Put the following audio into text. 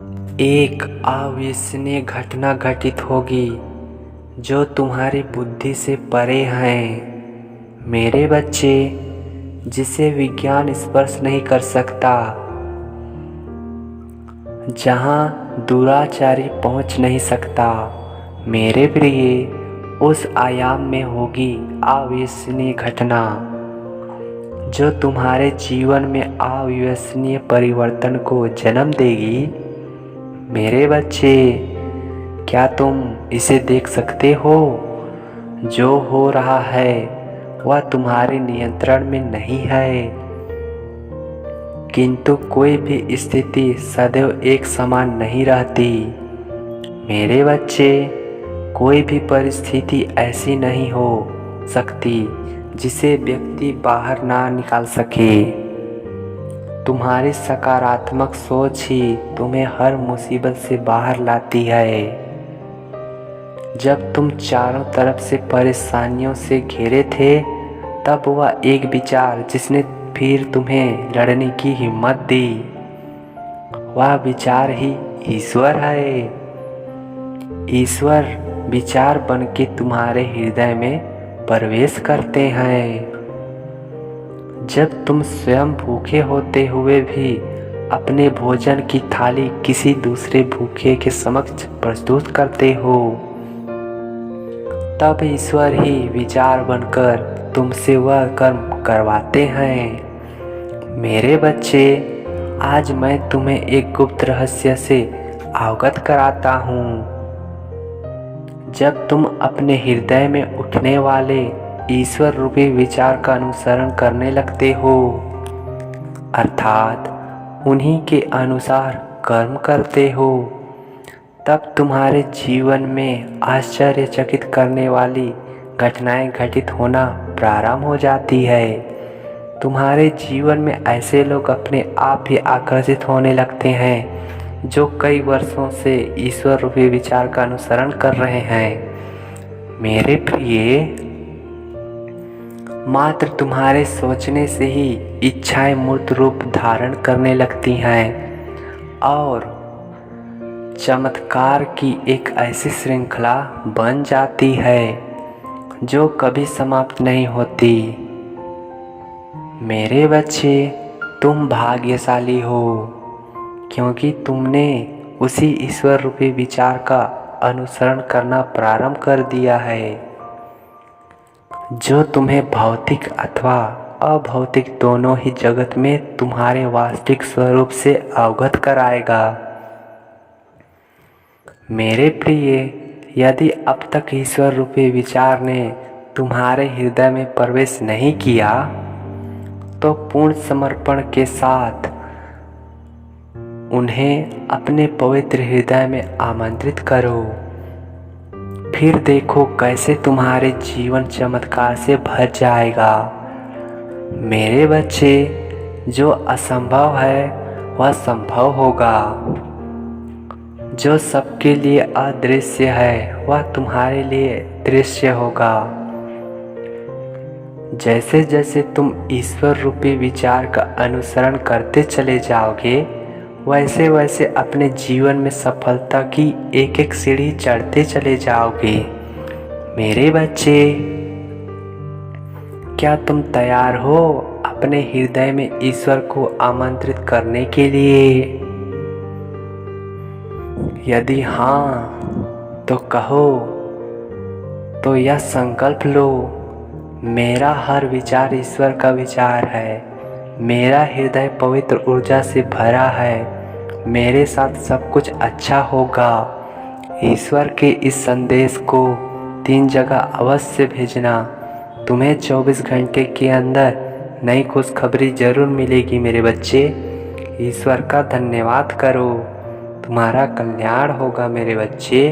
एक अविश्वसनीय घटना घटित होगी जो तुम्हारी बुद्धि से परे हैं मेरे बच्चे, जिसे विज्ञान स्पर्श नहीं कर सकता, जहां दुराचारी पहुंच नहीं सकता। मेरे प्रिय, उस आयाम में होगी अविश्वसनीय घटना जो तुम्हारे जीवन में अविश्वसनीय परिवर्तन को जन्म देगी। मेरे बच्चे, क्या तुम इसे देख सकते हो? जो हो रहा है वह तुम्हारे नियंत्रण में नहीं है, किंतु कोई भी स्थिति सदैव एक समान नहीं रहती। मेरे बच्चे, कोई भी परिस्थिति ऐसी नहीं हो सकती जिसे व्यक्ति बाहर ना निकाल सके। तुम्हारी सकारात्मक सोच ही तुम्हें हर मुसीबत से बाहर लाती है। जब तुम चारों तरफ से परेशानियों से घिरे थे, तब वह एक विचार जिसने फिर तुम्हें लड़ने की हिम्मत दी, वह विचार ही ईश्वर है। ईश्वर विचार बन के तुम्हारे हृदय में प्रवेश करते हैं। जब तुम स्वयं भूखे होते हुए भी अपने भोजन की थाली किसी दूसरे भूखे के समक्ष प्रस्तुत करते हो, तब ईश्वर ही विचार बनकर तुमसे वह कर्म करवाते हैं। मेरे बच्चे, आज मैं तुम्हें एक गुप्त रहस्य से अवगत कराता हूँ। जब तुम अपने हृदय में उठने वाले ईश्वर रूपी विचार का अनुसरण करने लगते हो, अर्थात उन्हीं के अनुसार कर्म करते हो, तब तुम्हारे जीवन में आश्चर्यचकित करने वाली घटनाएं घटित होना प्रारंभ हो जाती है। तुम्हारे जीवन में ऐसे लोग अपने आप ही आकर्षित होने लगते हैं जो कई वर्षों से ईश्वर रूपी विचार का अनुसरण कर रहे हैं। मेरे प्रिय, मात्र तुम्हारे सोचने से ही इच्छाएं मूर्त रूप धारण करने लगती हैं और चमत्कार की एक ऐसी श्रृंखला बन जाती है जो कभी समाप्त नहीं होती। मेरे बच्चे, तुम भाग्यशाली हो, क्योंकि तुमने उसी ईश्वर रूपी विचार का अनुसरण करना प्रारंभ कर दिया है, जो तुम्हें भौतिक अथवा अभौतिक दोनों ही जगत में तुम्हारे वास्तविक स्वरूप से अवगत कराएगा। मेरे प्रिय, यदि अब तक ईश्वर रूपी विचार ने तुम्हारे हृदय में प्रवेश नहीं किया, तो पूर्ण समर्पण के साथ उन्हें अपने पवित्र हृदय में आमंत्रित करो। फिर देखो कैसे तुम्हारे जीवन चमत्कार से भर जाएगा। मेरे बच्चे, जो असंभव है वह संभव होगा। जो सबके लिए अदृश्य है वह तुम्हारे लिए दृश्य होगा। जैसे जैसे तुम ईश्वर रूपी विचार का अनुसरण करते चले जाओगे, वैसे वैसे अपने जीवन में सफलता की एक एक सीढ़ी चढ़ते चले जाओगे। मेरे बच्चे, क्या तुम तैयार हो अपने हृदय में ईश्वर को आमंत्रित करने के लिए? यदि हाँ, तो कहो, तो यह संकल्प लो, मेरा हर विचार ईश्वर का विचार है। मेरा हृदय पवित्र ऊर्जा से भरा है। मेरे साथ सब कुछ अच्छा होगा। ईश्वर के इस संदेश को 3 जगह अवश्य भेजना। तुम्हें 24 घंटे के अंदर नई खुशखबरी जरूर मिलेगी मेरे बच्चे। ईश्वर का धन्यवाद करो, तुम्हारा कल्याण होगा मेरे बच्चे।